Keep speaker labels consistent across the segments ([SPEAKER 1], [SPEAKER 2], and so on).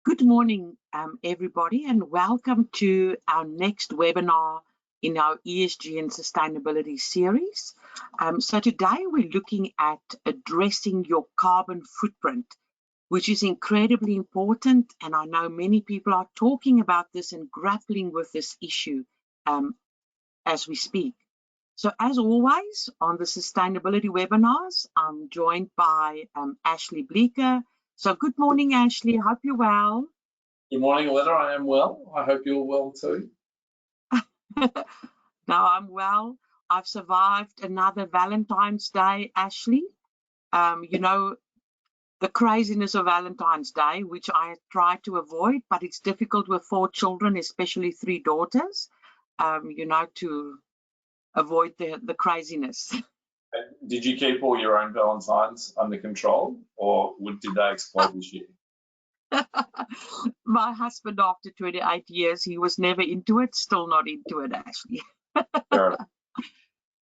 [SPEAKER 1] Good morning, everybody, and welcome to our next webinar in our ESG and sustainability series. So today we're looking at addressing your carbon footprint, which is incredibly important, and I know many people are talking about this and grappling with this issue as we speak. So as always, on the sustainability webinars, I'm joined by Ashley Bleeker. So good morning, Ashley. Hope you're well.
[SPEAKER 2] Good morning, Aletta. I am well. I hope you're well too.
[SPEAKER 1] No, I'm well. I've survived another Valentine's Day, Ashley. You know, the craziness of Valentine's Day, which I try to avoid, but it's difficult with 4 children, especially 3 daughters, you know, to avoid the craziness.
[SPEAKER 2] Did you keep all your own Valentines under control, or did they explode this year?
[SPEAKER 1] My husband, after 28 years, he was never into it, still not into it, Ashley.
[SPEAKER 2] Fair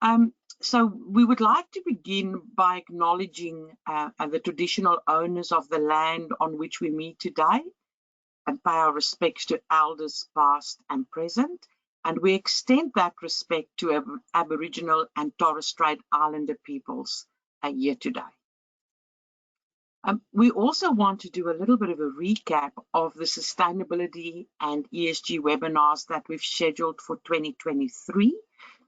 [SPEAKER 2] enough.
[SPEAKER 1] So we would like to begin by acknowledging the traditional owners of the land on which we meet today and pay our respects to elders past and present. And we extend that respect to Aboriginal and Torres Strait Islander peoples here today. We also want to do a little bit of a recap of the sustainability and ESG webinars that we've scheduled for 2023.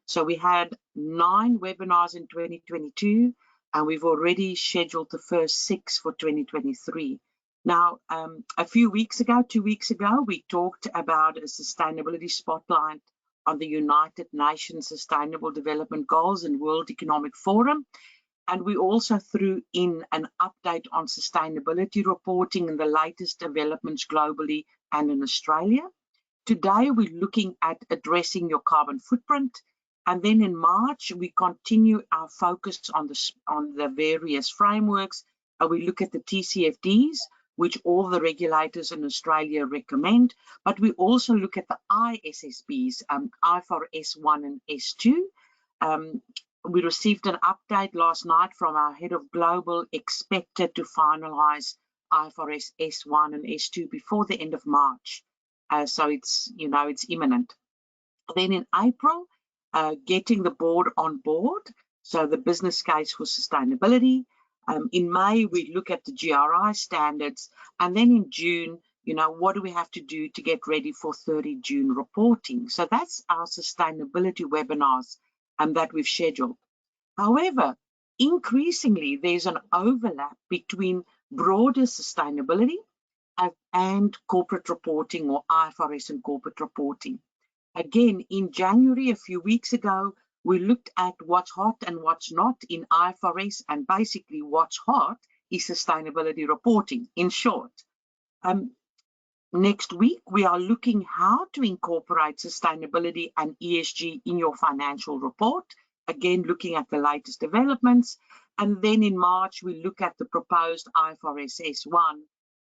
[SPEAKER 1] So we had 9 webinars in 2022, and we've already scheduled the first 6 for 2023. Now, a few weeks ago, 2 weeks ago, we talked about a sustainability spotlight on the United Nations Sustainable Development Goals and World Economic Forum. And we also threw in an update on sustainability reporting and the latest developments globally and in Australia. Today, we're looking at addressing your carbon footprint. And then in March, we continue our focus on the various frameworks. We look at the TCFDs, which all the regulators in Australia recommend. But we also look at the ISSBs, IFRS 1 and S2. We received an update last night from our head of global, expected to finalize IFRS S1 and S2 before the end of March. So it's, you know, it's imminent. Then in April, getting the board on board, so the business case for sustainability. In May, we look at the GRI standards. And then in June, you know, what do we have to do to get ready for 30 June reporting? So that's our sustainability webinars that we've scheduled. However, increasingly, there's an overlap between broader sustainability and corporate reporting, or IFRS and corporate reporting. Again, in January, a few weeks ago, we looked at what's hot and what's not in IFRS, and basically what's hot is sustainability reporting, in short. Next week, we are looking how to incorporate sustainability and ESG in your financial report, again, looking at the latest developments. And then in March, we look at the proposed IFRS S1,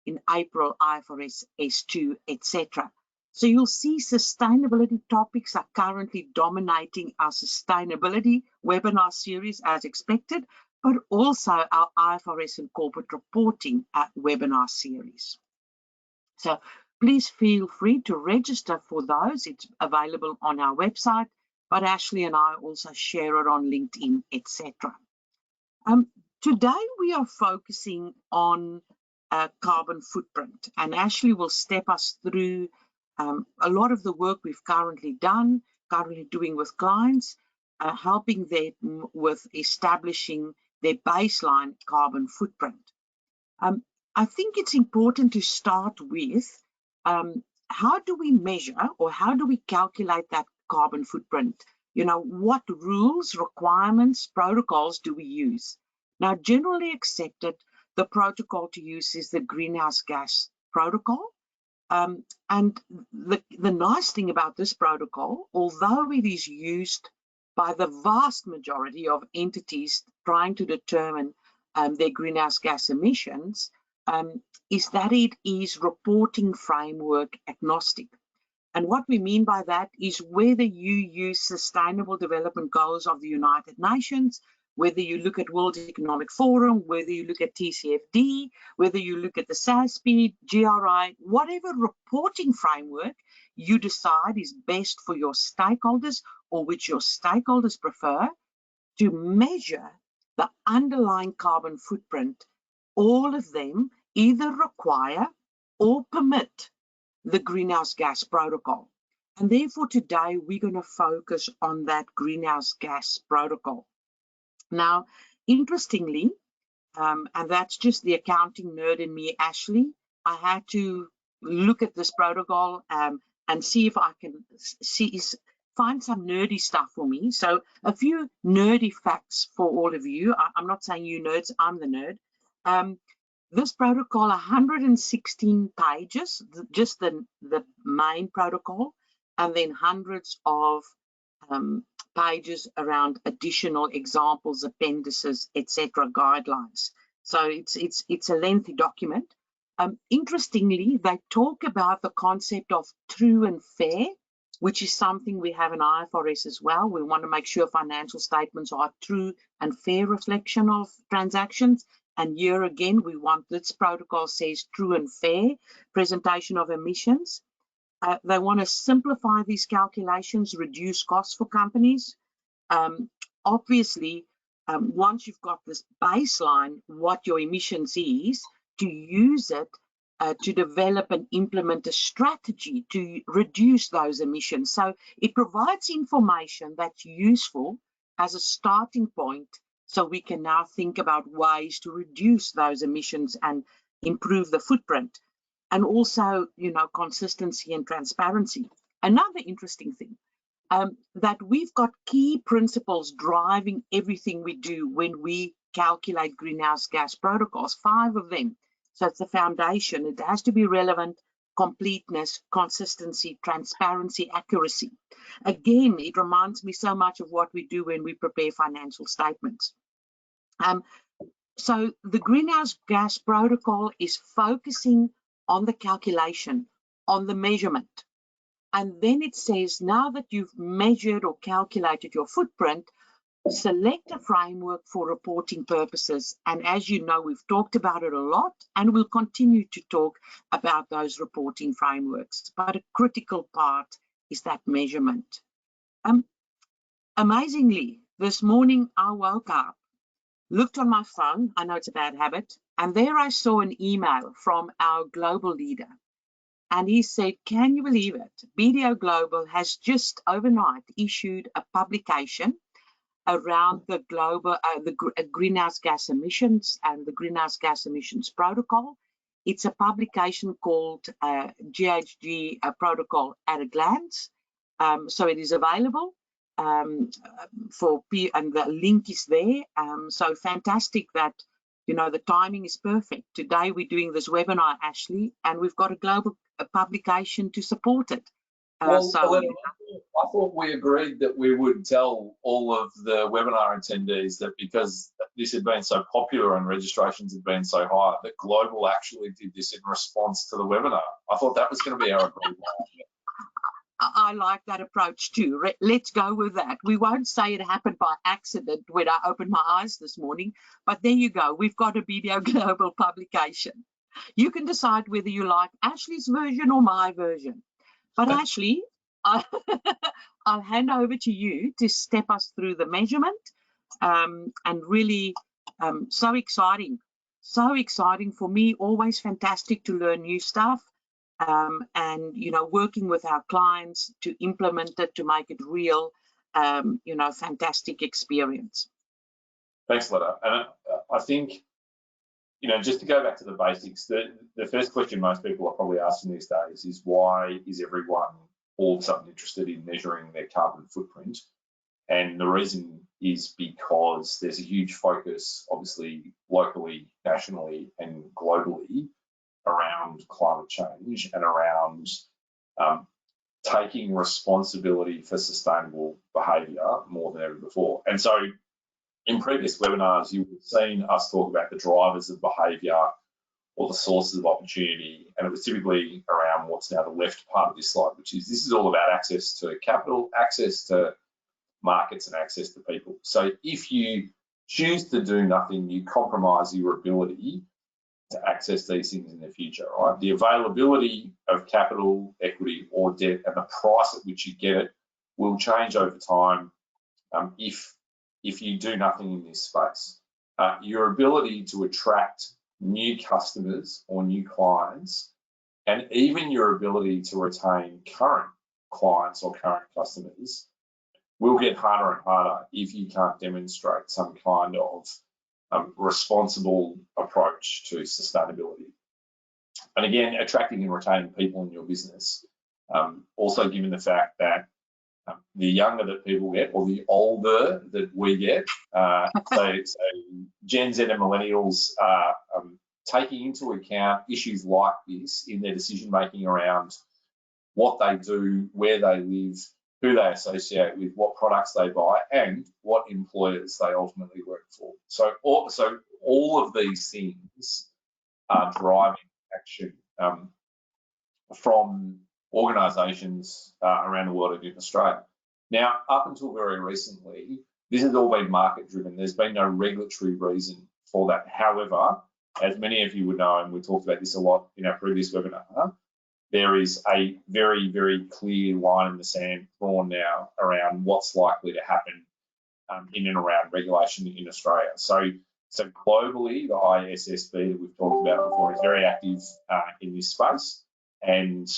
[SPEAKER 1] in April, IFRS S2, etc. So you'll see sustainability topics are currently dominating our sustainability webinar series as expected, but also our IFRS and corporate reporting webinar series. So please feel free to register for those. It's available on our website, but Ashley and I also share it on LinkedIn, etc. Today we are focusing on carbon footprint, and Ashley will step us through a lot of the work we've currently doing with clients, helping them with establishing their baseline carbon footprint. I think it's important to start with how do we measure, or how do we calculate that carbon footprint? You know, what rules, requirements, protocols do we use? Now, generally accepted, the protocol to use is the greenhouse gas protocol. And the nice thing about this protocol, although it is used by the vast majority of entities trying to determine their greenhouse gas emissions, is that it is reporting framework agnostic. And what we mean by that is whether you use Sustainable Development Goals of the United Nations, whether you look at World Economic Forum, whether you look at TCFD, whether you look at the SASB, GRI, whatever reporting framework you decide is best for your stakeholders or which your stakeholders prefer, to measure the underlying carbon footprint, all of them either require or permit the greenhouse gas protocol. And therefore today we're going to focus on that greenhouse gas protocol. Now, interestingly, and that's just the accounting nerd in me, Ashley, I had to look at this protocol and see if I can find some nerdy stuff for me. So a few nerdy facts for all of you. I'm not saying you nerds, I'm the nerd. This protocol, 116 pages, just the main protocol, and then hundreds of pages around additional examples, appendices, etc., guidelines. So it's a lengthy document. Interestingly, they talk about the concept of true and fair, which is something we have in IFRS as well. We want to make sure financial statements are true and fair reflection of transactions. And here again, we want, this protocol says true and fair presentation of emissions. They want to simplify these calculations, reduce costs for companies. Obviously, once you've got this baseline, what your emissions is, to use it to develop and implement a strategy to reduce those emissions. So it provides information that's useful as a starting point, so we can now think about ways to reduce those emissions and improve the footprint. And also, you know, consistency and transparency. Another interesting thing, that we've got key principles driving everything we do when we calculate greenhouse gas protocols, 5 of them. So it's the foundation. It has to be relevant, completeness, consistency, transparency, accuracy. Again, it reminds me so much of what we do when we prepare financial statements. So the greenhouse gas protocol is focusing on the calculation, on the measurement. And then it says, now that you've measured or calculated your footprint, select a framework for reporting purposes. And as you know, we've talked about it a lot, and we'll continue to talk about those reporting frameworks. But a critical part is that measurement. Amazingly, this morning I woke up, looked on my phone, I know it's a bad habit, and there I saw an email from our global leader. And he said, can you believe it? BDO Global has just overnight issued a publication around the global greenhouse gas emissions and the greenhouse gas emissions protocol. It's a publication called GHG Protocol at a Glance. So it is available for peer, and the link is there. So fantastic that, you know, the timing is perfect. Today we're doing this webinar, Ashley, and we've got a global publication to support it.
[SPEAKER 2] Well, I thought we agreed that we would tell all of the webinar attendees that because this had been so popular and registrations had been so high, that Global actually did this in response to the webinar. I thought that was going to be our agreement.
[SPEAKER 1] I like that approach too. Let's go with that. We won't say it happened by accident when I opened my eyes this morning, but there you go. We've got a BDO Global publication. You can decide whether you like Ashley's version or my version. But Ashley, I'll hand over to you to step us through the measurement, and really so exciting for me, always fantastic to learn new stuff, and, you know, working with our clients to implement it, to make it real, you know, fantastic experience.
[SPEAKER 2] Thanks, Aletta. And I think, you know, just to go back to the basics, the first question most people are probably asking these days is, why is everyone all of a sudden interested in measuring their carbon footprint? And the reason is because there's a huge focus, obviously, locally, nationally, and globally around climate change and around taking responsibility for sustainable behaviour more than ever before. And so in previous webinars, you would have seen us talk about the drivers of behaviour or the sources of opportunity, and it was typically around what's now the left part of this slide, which is, this is all about access to capital, access to markets, and access to people. So if you choose to do nothing, you compromise your ability to access these things in the future, right? The availability of capital, equity, or debt, and the price at which you get it will change over time if you do nothing in this space. Your ability to attract new customers or new clients, and even your ability to retain current clients or current customers will get harder and harder if you can't demonstrate some kind of responsible approach to sustainability. And again, attracting and retaining people in your business. Also given the fact that the younger that people get, or the older that we get, so Gen Z and millennials are taking into account issues like this in their decision making around what they do, where they live, who they associate with, what products they buy, and what employers they ultimately work for. So all of these things are driving action from organisations around the world and in Australia. Now, up until very recently, this has all been market driven. There's been no regulatory reason for that. However, as many of you would know, and we talked about this a lot in our previous webinar, there is a very, very clear line in the sand drawn now around what's likely to happen in and around regulation in Australia. So globally, the ISSB that we've talked about before is very active in this space, and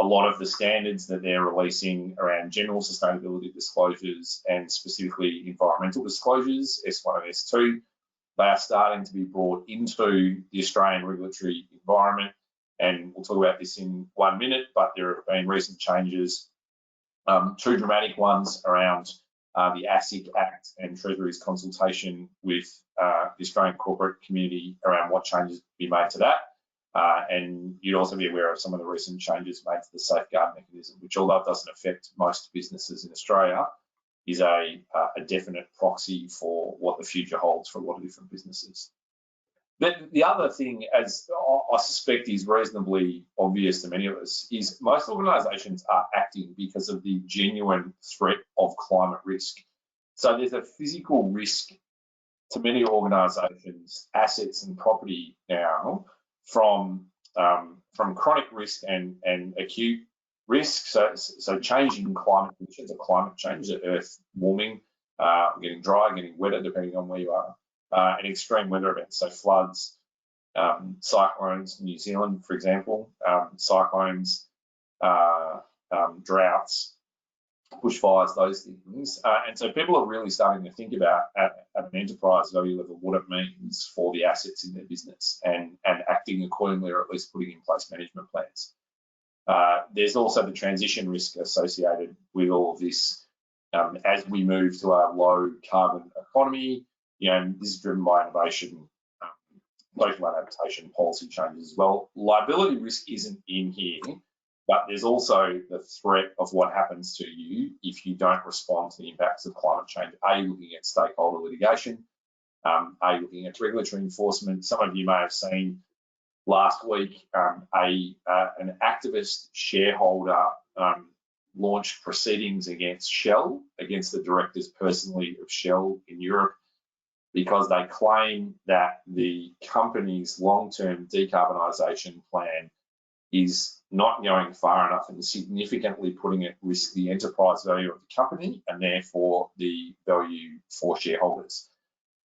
[SPEAKER 2] a lot of the standards that they're releasing around general sustainability disclosures and specifically environmental disclosures, S1 and S2, they are starting to be brought into the Australian regulatory environment. And we'll talk about this in 1 minute, but there have been recent changes, two dramatic ones around the ASIC Act and Treasury's consultation with the Australian corporate community around what changes be made to that. And you'd also be aware of some of the recent changes made to the safeguard mechanism, which, although it doesn't affect most businesses in Australia, is a definite proxy for what the future holds for a lot of different businesses. The other thing, as I suspect is reasonably obvious to many of us, is most organisations are acting because of the genuine threat of climate risk. So there's a physical risk to many organisations, assets and property now from chronic risk and acute risk. So changing climate conditions, or climate change, the earth warming, getting dry, getting wetter, depending on where you are. And extreme weather events, so floods, cyclones, New Zealand, for example, cyclones, droughts, bushfires, those things. And so people are really starting to think about at an enterprise value level what it means for the assets in their business and acting accordingly, or at least putting in place management plans. There's also the transition risk associated with all of this as we move to a low carbon economy. And this is driven by innovation, local adaptation, policy changes as well. Liability risk isn't in here, but there's also the threat of what happens to you if you don't respond to the impacts of climate change. Are you looking at stakeholder litigation? Are you looking at regulatory enforcement? Some of you may have seen last week an activist shareholder launched proceedings against Shell, against the directors personally of Shell in Europe, because they claim that the company's long-term decarbonisation plan is not going far enough and significantly putting at risk the enterprise value of the company and therefore the value for shareholders.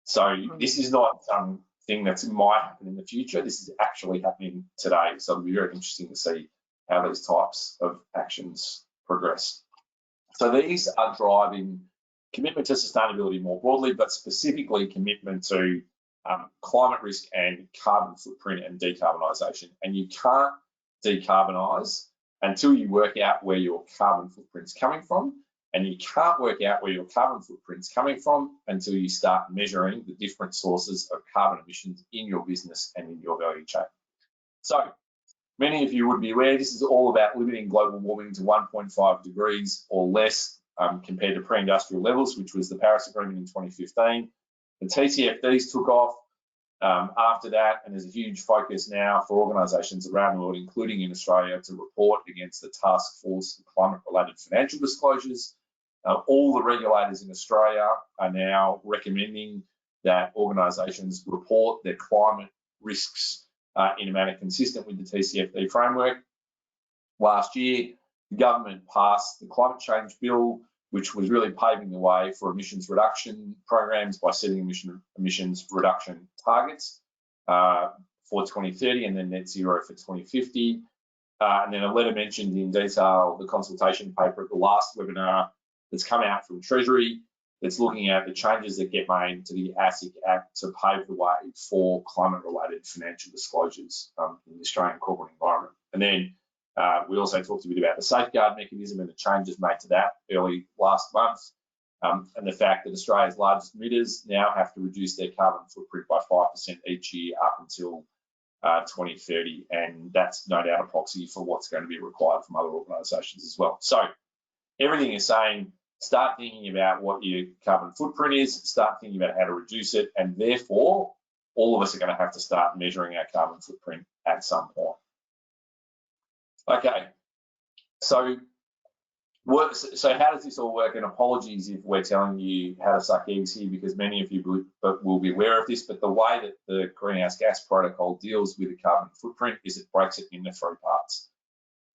[SPEAKER 2] So this is not something that might happen in the future. This is actually happening today. So it'll be very interesting to see how these types of actions progress. So these are driving commitment to sustainability more broadly, but specifically commitment to climate risk and carbon footprint and decarbonisation. And you can't decarbonise until you work out where your carbon footprint's coming from, and you can't work out where your carbon footprint's coming from until you start measuring the different sources of carbon emissions in your business and in your value chain. So many of you would be aware this is all about limiting global warming to 1.5 degrees or less compared to pre-industrial levels, which was the Paris Agreement in 2015. The TCFDs took off after that, and there's a huge focus now for organisations around the world, including in Australia, to report against the Task Force for Climate-Related Financial Disclosures. All the regulators in Australia are now recommending that organisations report their climate risks in a manner consistent with the TCFD framework. Last year, the government passed the Climate Change Bill, which was really paving the way for emissions reduction programs by setting emissions reduction targets for 2030 and then net zero for 2050. And then Aletta mentioned in detail the consultation paper at the last webinar that's come out from Treasury that's looking at the changes that get made to the ASIC Act to pave the way for climate-related financial disclosures in the Australian corporate environment. And then we also talked a bit about the safeguard mechanism and the changes made to that early last month, and the fact that Australia's largest emitters now have to reduce their carbon footprint by 5% each year up until 2030, and that's no doubt a proxy for what's going to be required from other organisations as well. So everything is saying, start thinking about what your carbon footprint is, start thinking about how to reduce it, and therefore all of us are going to have to start measuring our carbon footprint at some point. Okay, so how does this all work? And apologies if we're telling you how to suck eggs here, because many of you will be aware of this, but the way that the Greenhouse Gas Protocol deals with the carbon footprint is it breaks it into 3 parts.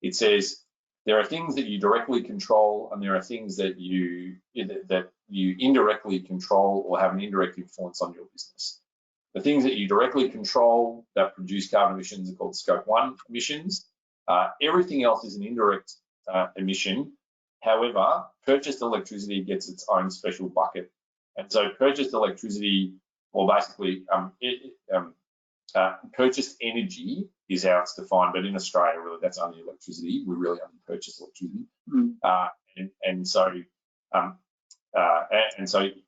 [SPEAKER 2] It says there are things that you directly control, and there are things that you indirectly control or have an indirect influence on your business. The things that you directly control that produce carbon emissions are called Scope 1 emissions. Everything else is an indirect emission. However, purchased electricity gets its own special bucket. And so purchased electricity, or basically purchased energy is how it's defined, but in Australia, really, that's only electricity. We really only purchase electricity. And so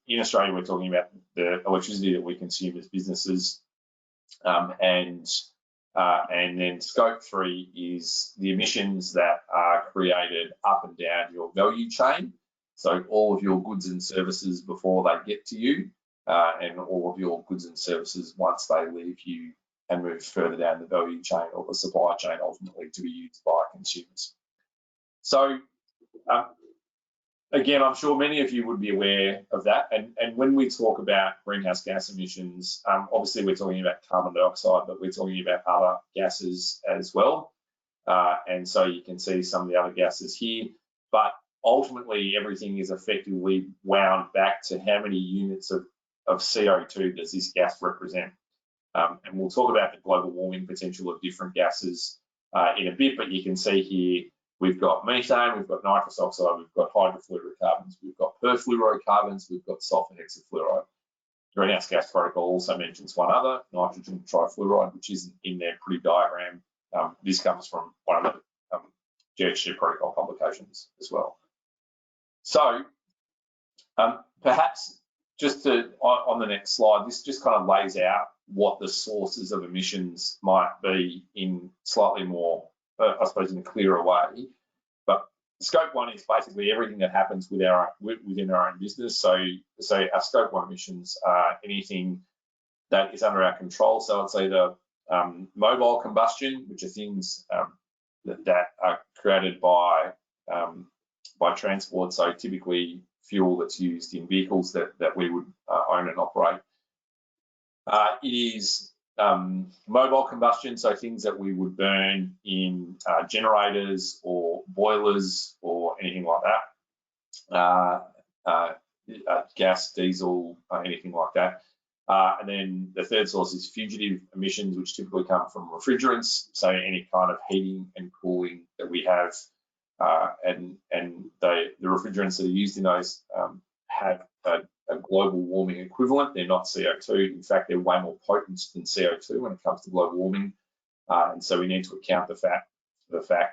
[SPEAKER 2] in Australia, we're talking about the electricity that we consume as businesses, and then Scope 3 is the emissions that are created up and down your value chain. So all of your goods and services before they get to you, and all of your goods and services once they leave you and move further down the value chain or the supply chain, ultimately to be used by consumers. So again, I'm sure many of you would be aware of that. And when we talk about greenhouse gas emissions, obviously we're talking about carbon dioxide, but we're talking about other gases as well. And so you can see some of the other gases here, but ultimately everything is effectively wound back to how many units of CO2 does this gas represent. And we'll talk about the global warming potential of different gases in a bit, but you can see here, we've got methane, we've got nitrous oxide, we've got hydrofluorocarbons, we've got perfluorocarbons, we've got sulfur hexafluoride. Greenhouse Gas Protocol also mentions one other, nitrogen trifluoride, which isn't in their pretty diagram. This comes from one of the GHG protocol publications as well. So perhaps just on the next slide, this just kind of lays out what the sources of emissions might be in slightly more, I suppose, in a clearer way. But Scope 1 is basically everything that happens within our own business. So our Scope 1 emissions are anything that is under our control. So it's either mobile combustion, which are things that are created by transport. So typically fuel that's used in vehicles that we would own and operate. It is mobile combustion, so things that we would burn in generators or boilers or anything like that. Gas, diesel, anything like that. And then the third source is fugitive emissions, which typically come from refrigerants, so any kind of heating and cooling that we have, and the refrigerants that are used in those have a global warming equivalent. They're not CO2. In fact, they're way more potent than CO2 when it comes to global warming. And so we need to account the fact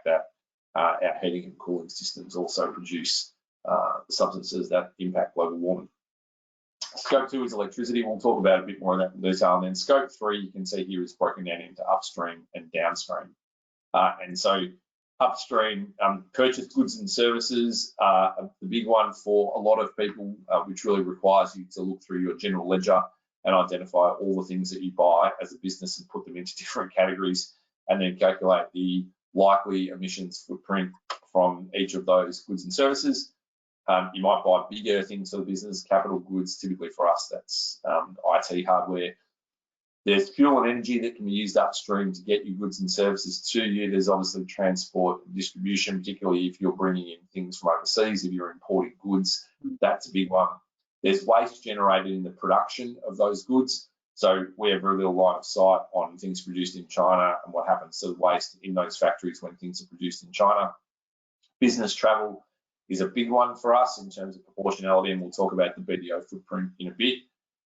[SPEAKER 2] that our heating and cooling systems also produce substances that impact global warming. Scope 2 is electricity. We'll talk about a bit more of that in detail. And then Scope 3, you can see here, is broken down into upstream and downstream. And so upstream, purchased goods and services are the big one for a lot of people, which really requires you to look through your general ledger and identify all the things that you buy as a business and put them into different categories, and then calculate the likely emissions footprint from each of those goods and services. You might buy bigger things for the business, capital goods. Typically for us, that's IT hardware. There's fuel and energy that can be used upstream to get your goods and services to you. There's obviously transport and distribution, particularly if you're bringing in things from overseas, if you're importing goods, that's a big one. There's waste generated in the production of those goods. So we have very little line of sight on things produced in China and what happens to the waste in those factories when things are produced in China. Business travel is a big one for us in terms of proportionality, and we'll talk about the BDO footprint in a bit.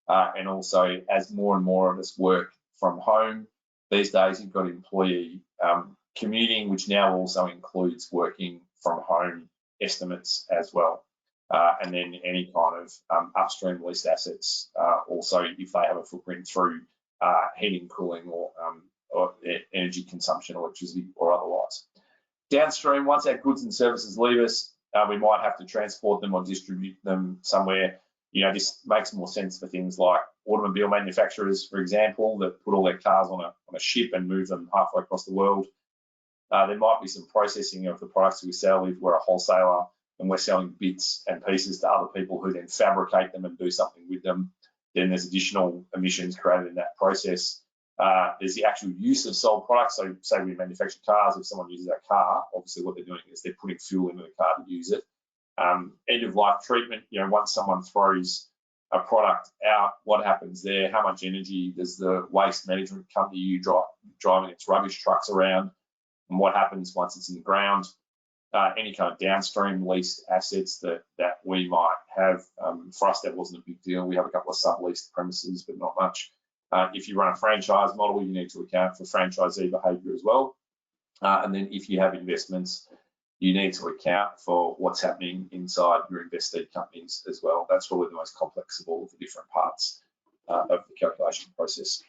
[SPEAKER 2] And also, as more and more of us work from home, these days you've got employee commuting, which now also includes working from home estimates as well. And then any kind of upstream leased assets, also if they have a footprint through heating, cooling, or energy consumption, electricity, or otherwise. Downstream, once our goods and services leave us, we might have to transport them or distribute them somewhere. You know, this makes more sense for things like automobile manufacturers, for example, that put all their cars on a ship and move them halfway across the world. There might be some processing of the products we sell if we're a wholesaler and we're selling bits and pieces to other people who then fabricate them and do something with them. Then there's additional emissions created in that process. There's the actual use of sold products. So say we manufacture cars, if someone uses our car, obviously what they're doing is they're putting fuel into the car to use it. End of life treatment, you know, once someone throws a product out, what happens there? How much energy does the waste management company you driving its rubbish trucks around? And what happens once it's in the ground? Any kind of downstream leased assets that we might have. For us, that wasn't a big deal. We have a couple of subleased premises, but not much. If you run a franchise model, you need to account for franchisee behaviour as well. And then if you have investments, you need to account for what's happening inside your investee companies as well. That's probably the most complex of all of the different parts of the calculation process.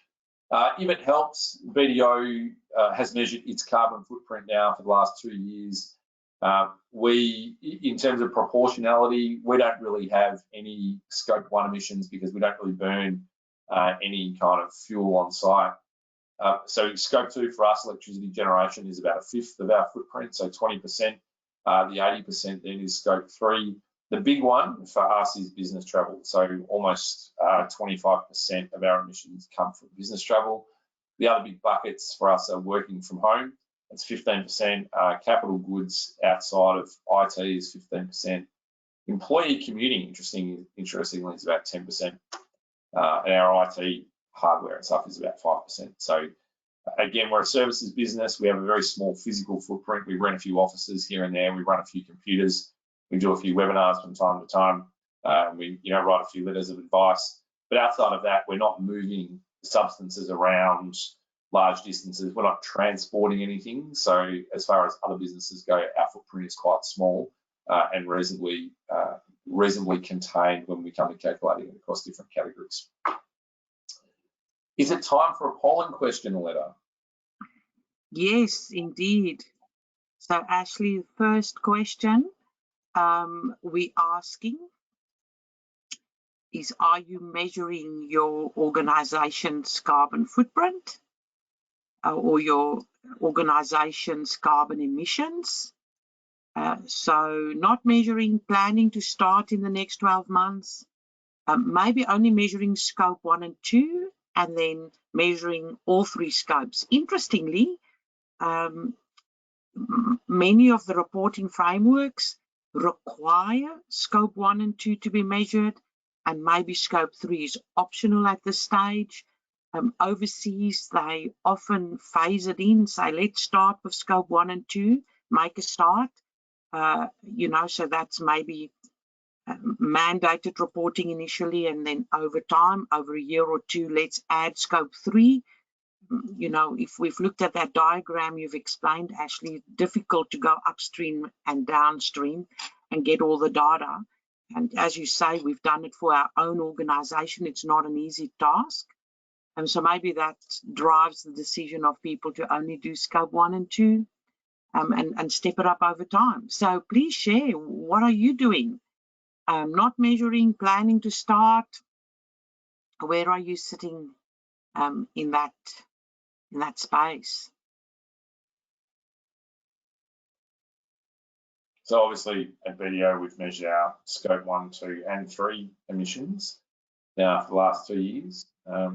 [SPEAKER 2] If it helps, BDO has measured its carbon footprint now for the last 2 years. In terms of proportionality, we don't really have any scope 1 emissions because we don't really burn any kind of fuel on site. So scope 2 for us, electricity generation, is about 1/5 of our footprint, so 20%. The 80% then is scope 3. The big one for us is business travel. So almost 25% of our emissions come from business travel. The other big buckets for us are working from home. It's 15%. Capital goods outside of IT is 15%. Employee commuting, interestingly, is about 10%. And our IT hardware and stuff is about 5%. So again, we're a services business. We have a very small physical footprint. We rent a few offices here and there. We run a few computers. We do a few webinars from time to time. We write a few letters of advice. But outside of that, we're not moving substances around large distances. We're not transporting anything. So as far as other businesses go, our footprint is quite small and reasonably contained when we come to calculating it across different categories. Is it time for a polling question, Aletta?
[SPEAKER 1] Yes, indeed. So Ashley, the first question we're asking is, are you measuring your organization's carbon footprint or your organization's carbon emissions? So not measuring, planning to start in the next 12 months, maybe only measuring scope 1 and 2, and then measuring all 3 scopes. Interestingly, many of the reporting frameworks require scope 1 and 2 to be measured, and maybe scope 3 is optional at this stage. Overseas, they often phase it in, say, let's start with scope 1 and 2, make a start. So that's maybe mandated reporting initially, and then over time, over a year or 2, let's add scope 3. If we've looked at that diagram you've explained, Ashley, difficult to go upstream and downstream and get all the data. And as you say, we've done it for our own organization. It's not an easy task. And so maybe that drives the decision of people to only do scope 1 and 2 and step it up over time. So please share, what are you doing? Not measuring, planning to start. Where are you sitting in that space?
[SPEAKER 2] So obviously at BDO, we've measured our scope 1, 2 and 3 emissions now for the last 2 years. Yeah,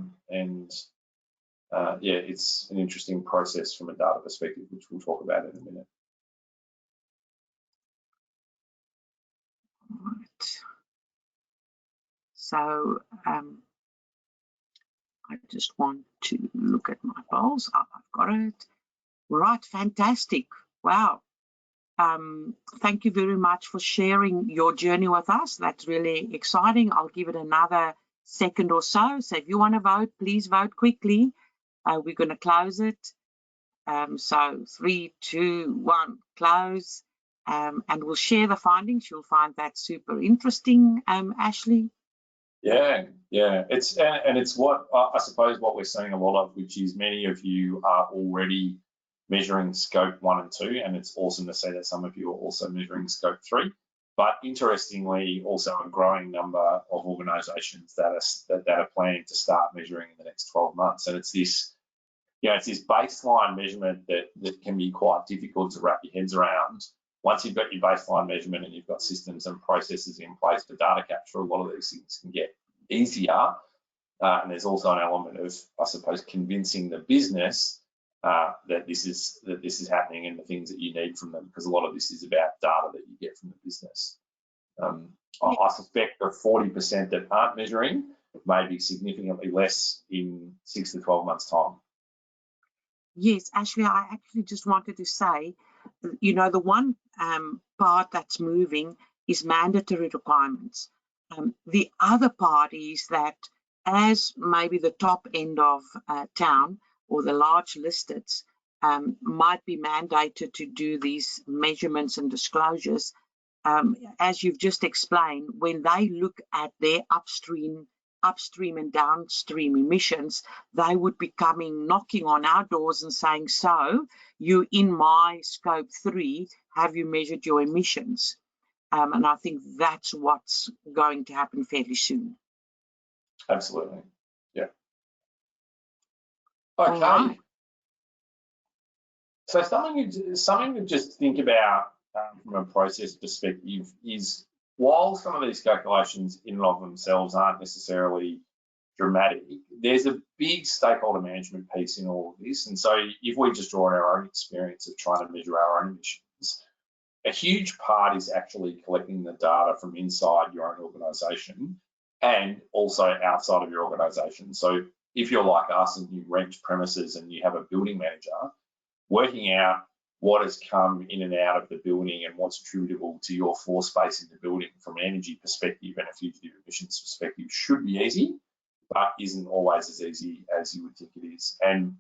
[SPEAKER 2] it's an interesting process from a data perspective, which we'll talk about in a minute.
[SPEAKER 1] Right. So I just want to look at my polls. Oh, I've got it. Right, fantastic. Wow. Thank you very much for sharing your journey with us. That's really exciting. I'll give it another second or so. So if you want to vote, please vote quickly. We're going to close it. So 3, 2, 1, close. And we'll share the findings. You'll find that super interesting, Ashley.
[SPEAKER 2] Yeah. It's what I suppose what we're seeing a lot of, which is many of you are already measuring scope 1 and 2, and it's awesome to see that some of you are also measuring scope 3. But interestingly, also a growing number of organisations that are planning to start measuring in the next 12 months, and it's this. It's this baseline measurement that can be quite difficult to wrap your heads around. Once you've got your baseline measurement and you've got systems and processes in place for data capture, a lot of these things can get easier. And there's also an element of, I suppose, convincing the business that this is happening and the things that you need from them, because a lot of this is about data that you get from the business. I suspect the 40% that aren't measuring may be significantly less in 6 to 12 months' time.
[SPEAKER 1] Yes, Ashley, I actually just wanted to say, the one part that's moving is mandatory requirements. The other part is that as maybe the top end of town or the large listeds might be mandated to do these measurements and disclosures, as you've just explained, when they look at their upstream and downstream emissions, they would be knocking on our doors and saying, so you in my scope 3, have you measured your emissions? And I think that's what's going to happen fairly soon.
[SPEAKER 2] Absolutely. Yeah. Okay.
[SPEAKER 1] Right.
[SPEAKER 2] So something to just think about from a process perspective is, while some of these calculations in and of themselves aren't necessarily dramatic, there's a big stakeholder management piece in all of this. And so if we just draw on our own experience of trying to measure our own emissions, a huge part is actually collecting the data from inside your own organisation and also outside of your organisation. So if you're like us and you rent premises and you have a building manager, working out what has come in and out of the building and what's attributable to your floor space in the building from an energy perspective and a fugitive emissions perspective should be easy, but isn't always as easy as you would think it is. And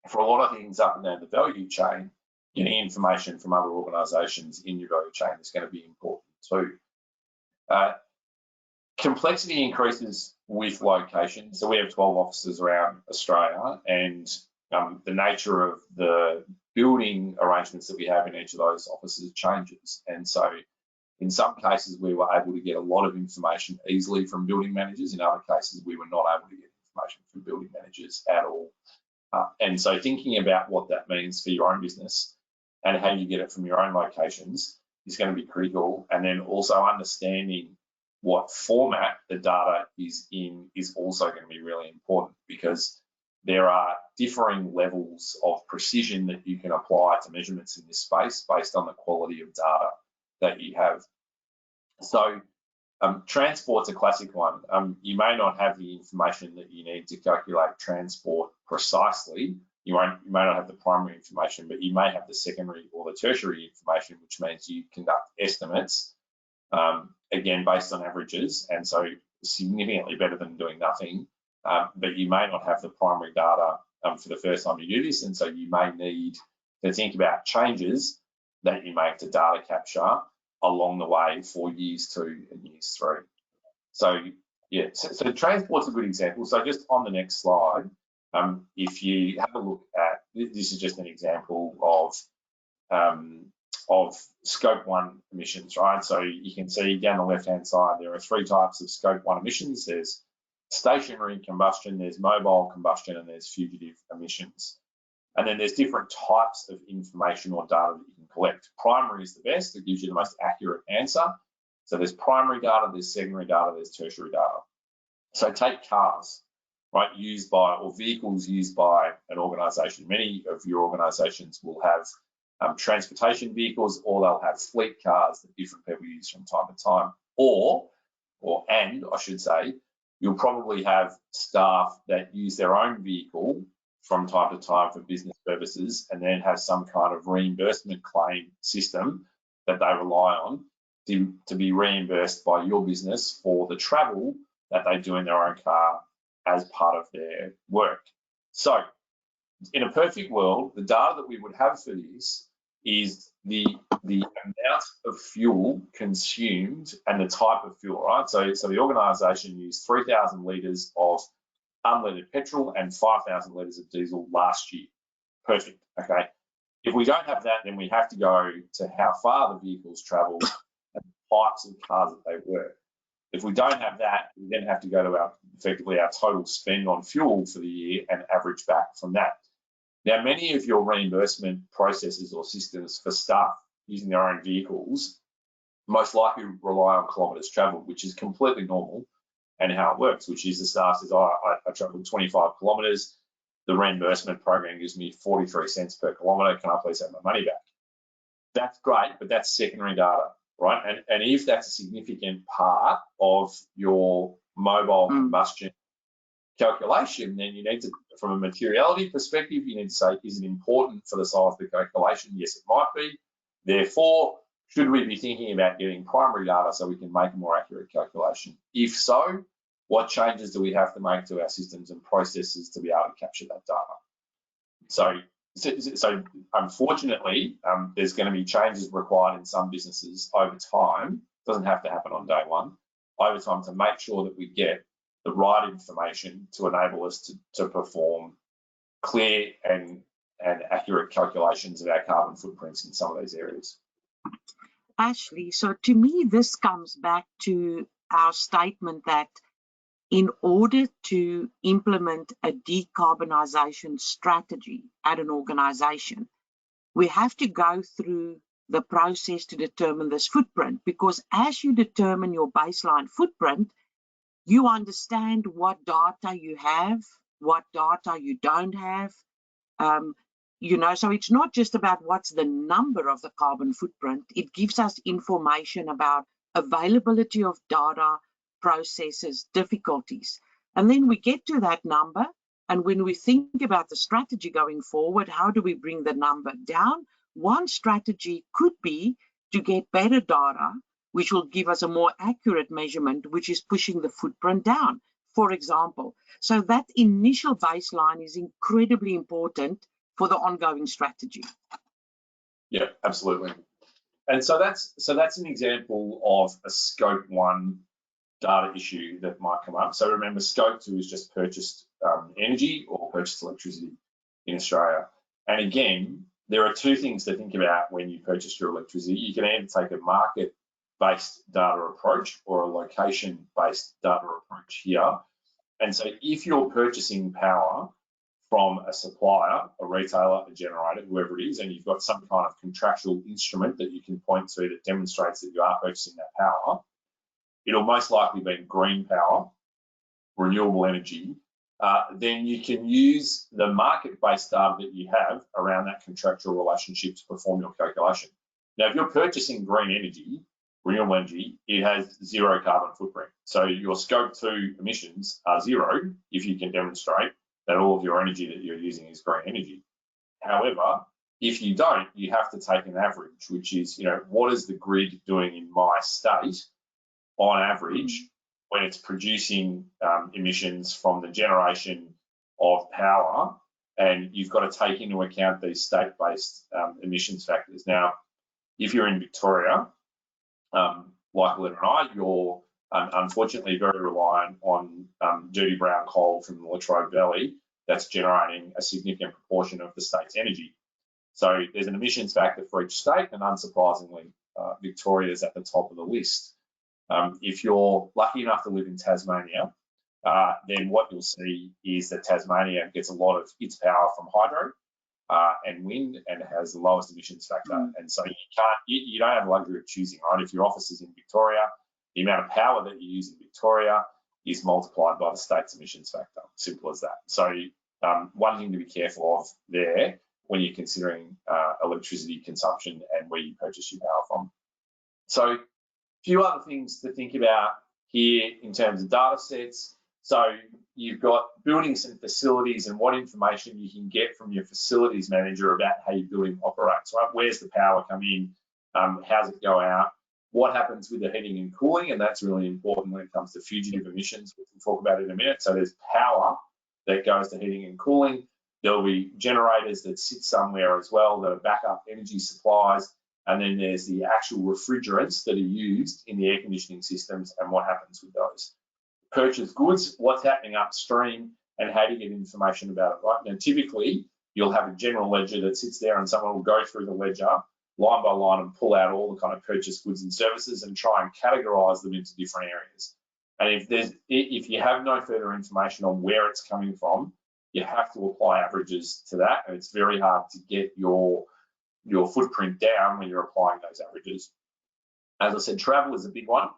[SPEAKER 2] for a lot of things up and down the value chain, getting information from other organisations in your value chain is going to be important too. Complexity increases with location. So we have 12 offices around Australia, and the nature of the building arrangements that we have in each of those offices changes. And so in some cases, we were able to get a lot of information easily from building managers. In other cases, we were not able to get information from building managers at all. And so thinking about what that means for your own business and how you get it from your own locations is going to be critical. And then also understanding what format the data is in is also going to be really important, because there are differing levels of precision that you can apply to measurements in this space based on the quality of data that you have. So transport's a classic one. You may not have the information that you need to calculate transport precisely. You may not have the primary information, but you may have the secondary or the tertiary information, which means you conduct estimates, again, based on averages, and so significantly better than doing nothing. But you may not have the primary data for the first time you do this, and so you may need to think about changes that you make to data capture along the way for years 2 and years 3. So yeah, so transport's a good example. So just on the next slide, if you have a look at, this is just an example of scope 1 emissions, right? So you can see down the left-hand side, there are 3 types of scope 1 emissions. There's stationary combustion, there's mobile combustion, and there's fugitive emissions. And then there's different types of information or data that you can collect. Primary is the best. It gives you the most accurate answer. So there's primary data, there's secondary data, there's tertiary data. So take cars, right, used by, or vehicles used by an organisation. Many of your organisations will have transportation vehicles, or they'll have fleet cars that different people use from time to time. And I should say, you'll probably have staff that use their own vehicle from time to time for business purposes, and then have some kind of reimbursement claim system that they rely on to be reimbursed by your business for the travel that they do in their own car as part of their work. So in a perfect world, the data that we would have for this is the amount of fuel consumed and the type of fuel, right? So the organisation used 3,000 litres of unleaded petrol and 5,000 litres of diesel last year. Perfect, okay? If we don't have that, then we have to go to how far the vehicles travel and the types of cars that they were. If we don't have that, we then have to go to effectively our total spend on fuel for the year and average back from that. Now, many of your reimbursement processes or systems for staff using their own vehicles most likely rely on kilometres travelled, which is completely normal, and how it works, which is the staff says, oh, I travelled 25 kilometres, the reimbursement program gives me 43 cents per kilometre, can I please have my money back? That's great, but that's secondary data, right? And if that's a significant part of your mobile combustion calculation, then you need to, from a materiality perspective, you need to say, is it important for the size of the calculation? Yes, it might be. Therefore, should we be thinking about getting primary data so we can make a more accurate calculation? If so, what changes do we have to make to our systems and processes to be able to capture that data? So unfortunately, there's going to be changes required in some businesses over time. It doesn't have to happen on day one. Over time, to make sure that we get the right information to enable us to perform clear and accurate calculations of our carbon footprints in some of these areas.
[SPEAKER 1] Ashley, so to me, this comes back to our statement that in order to implement a decarbonisation strategy at an organisation, we have to go through the process to determine this footprint, because as you determine your baseline footprint, you understand what data you have, what data you don't have. So it's not just about what's the number of the carbon footprint. It gives us information about availability of data, processes, difficulties. And then we get to that number. And when we think about the strategy going forward, how do we bring the number down? One strategy could be to get better data, which will give us a more accurate measurement, which is pushing the footprint down, for example. So that initial baseline is incredibly important for the ongoing strategy.
[SPEAKER 2] Yeah, absolutely. And so that's an example of a scope 1 data issue that might come up. So remember, scope 2 is just purchased energy or purchased electricity in Australia. And again, there are two things to think about when you purchase your electricity. You can either take a market-based data approach or a location-based data approach here. And so if you're purchasing power from a supplier, a retailer, a generator, whoever it is, and you've got some kind of contractual instrument that you can point to that demonstrates that you are purchasing that power, it'll most likely be green power, renewable energy. Then you can use the market-based data that you have around that contractual relationship to perform your calculation. Now, if you're purchasing green energy, renewable energy, it has zero carbon footprint. So your scope 2 emissions are zero if you can demonstrate that all of your energy that you're using is green energy. However, if you don't, you have to take an average, which is, what is the grid doing in my state on average when it's producing emissions from the generation of power, and you've got to take into account these state-based emissions factors. Now, if you're in Victoria, like Aletta and I, you're unfortunately very reliant on dirty brown coal from the Latrobe Valley that's generating a significant proportion of the state's energy. So there's an emissions factor for each state, and unsurprisingly, Victoria is at the top of the list. If you're lucky enough to live in Tasmania, then what you'll see is that Tasmania gets a lot of its power from hydro, and wind, and it has the lowest emissions factor. And so you don't have the luxury of choosing, right? If your office is in Victoria, the amount of power that you use in Victoria is multiplied by the state's emissions factor. Simple as that. So one thing to be careful of there when you're considering electricity consumption and where you purchase your power from. So a few other things to think about here in terms of data sets. So you've got buildings and facilities and what information you can get from your facilities manager about how your building operates, right? Where's the power come in? How's it go out? What happens with the heating and cooling? And that's really important when it comes to fugitive emissions, which we'll talk about in a minute. So there's power that goes to heating and cooling. There'll be generators that sit somewhere as well that are backup energy supplies. And then there's the actual refrigerants that are used in the air conditioning systems and what happens with those. Purchase goods, what's happening upstream, and how do you get information about it, right? Now, typically, you'll have a general ledger that sits there and someone will go through the ledger line by line and pull out all the kind of purchased goods and services and try and categorize them into different areas. And if you have no further information on where it's coming from, you have to apply averages to that, and it's very hard to get your footprint down when you're applying those averages. As I said, travel is a big one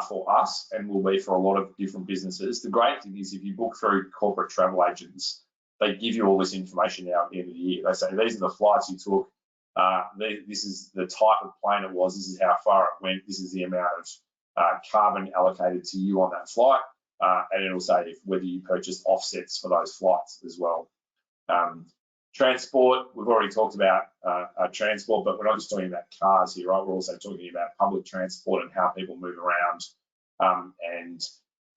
[SPEAKER 2] for us and will be for a lot of different businesses. The great thing is if you book through corporate travel agents, they give you all this information now at the end of the year. They say, these are the flights you took, this is the type of plane it was, this is how far it went, this is the amount of carbon allocated to you on that flight, and it'll say whether you purchased offsets for those flights as well. Transport, we've already talked about transport, but we're not just talking about cars here, right? We're also talking about public transport and how people move around, and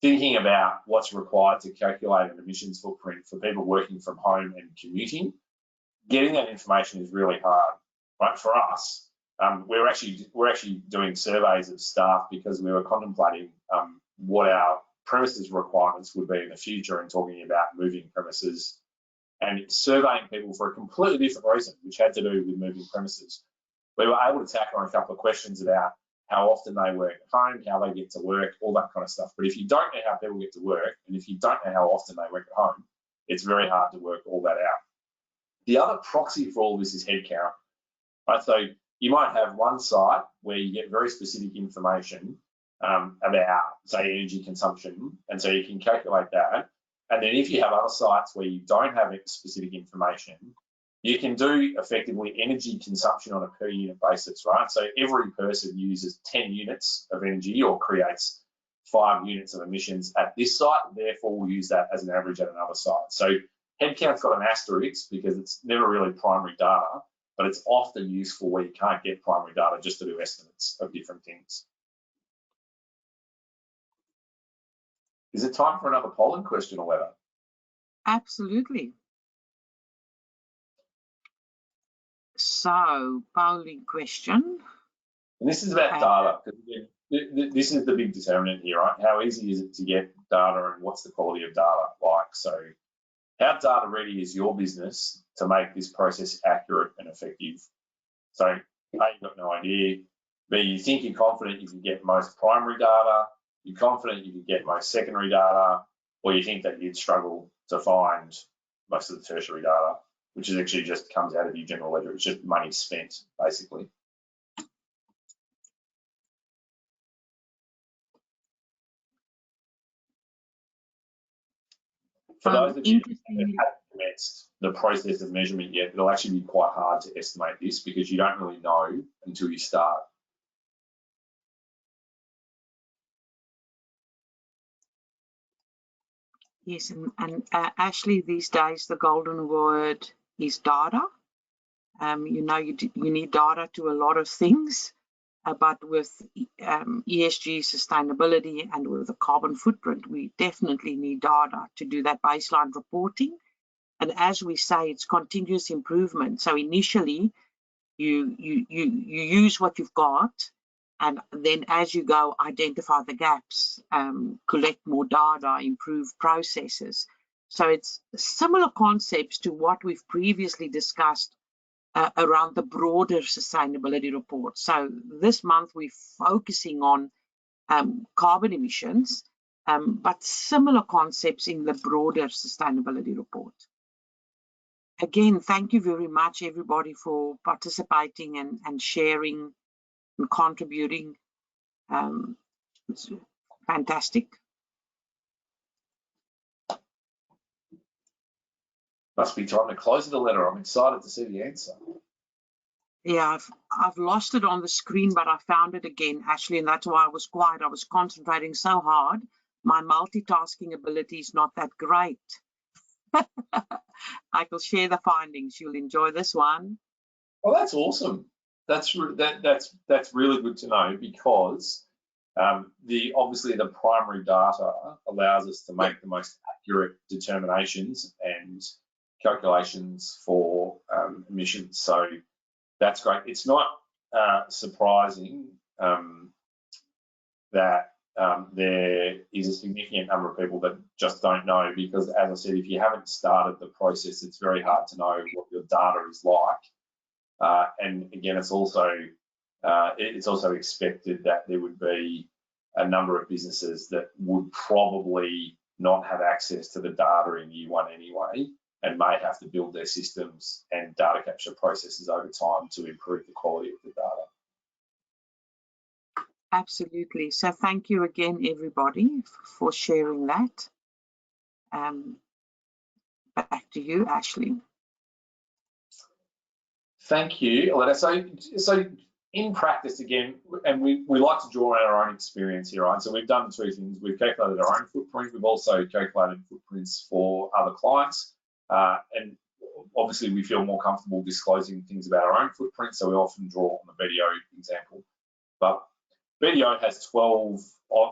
[SPEAKER 2] thinking about what's required to calculate an emissions footprint for people working from home and commuting. Getting that information is really hard, right? For us, we're actually doing surveys of staff because we were contemplating what our premises requirements would be in the future and talking about moving premises and surveying people for a completely different reason, which had to do with moving premises. We were able to tackle on a couple of questions about how often they work at home, how they get to work, all that kind of stuff. But if you don't know how people get to work, and if you don't know how often they work at home, it's very hard to work all that out. The other proxy for all this is headcount, right? So you might have one site where you get very specific information about, say, energy consumption, and so you can calculate that. And then if you have other sites where you don't have specific information, you can do effectively energy consumption on a per unit basis, right? So every person uses 10 units of energy or creates 5 units of emissions at this site, therefore we'll use that as an average at another site. So headcount's got an asterisk because it's never really primary data, but it's often useful where you can't get primary data just to do estimates of different things. Is it time for another polling question, Aletta?
[SPEAKER 1] Absolutely. So, polling question.
[SPEAKER 2] And this is about data. This is the big determinant here, right? How easy is it to get data and what's the quality of data like? So how data ready is your business to make this process accurate and effective? So A, you've got no idea. B, you think you're confident you can get most primary data. You're confident you can get most secondary data, or you think that you'd struggle to find most of the tertiary data, which is actually just comes out of your general ledger. It's just money spent, basically. For those of you that haven't commenced the process of measurement yet, it'll actually be quite hard to estimate this because you don't really know until you start.
[SPEAKER 1] Yes, and Ashley, these days the golden word is data. You know, you need data to a lot of things, but with ESG sustainability and with the carbon footprint, we definitely need data to do that baseline reporting. And as we say, it's continuous improvement. So initially, you use what you've got, and then as you go, identify the gaps, collect more data, improve processes. So it's similar concepts to what we've previously discussed around the broader sustainability report. So this month we're focusing on carbon emissions, but similar concepts in the broader sustainability report. again, thank you very much, everybody, for participating and sharing and contributing. It's fantastic.
[SPEAKER 2] Must be time to close the letter. I'm excited to see the answer.
[SPEAKER 1] Yeah, I've lost it on the screen, but I found it again, Ashley, and that's why I was quiet. I was concentrating so hard. My multitasking ability is not that great. I will share the findings. You'll enjoy this one.
[SPEAKER 2] Well, that's awesome. That's really good to know, because obviously the primary data allows us to make the most accurate determinations and calculations for emissions. So that's great. It's not surprising that there is a significant number of people that just don't know, because, as I said, if you haven't started the process, it's very hard to know what your data is like. And again, it's also expected that there would be a number of businesses that would probably not have access to the data in year one anyway, and may have to build their systems and data capture processes over time to improve the quality of the data.
[SPEAKER 1] Absolutely. So thank you again, everybody, for sharing that. Back to you, Ashley.
[SPEAKER 2] Thank you, Aletta. So in practice, again, and we like to draw on our own experience here, right? So we've done two things. We've calculated our own footprint. We've also calculated footprints for other clients. And obviously, we feel more comfortable disclosing things about our own footprint, so we often draw on the BDO example. But BDO has 12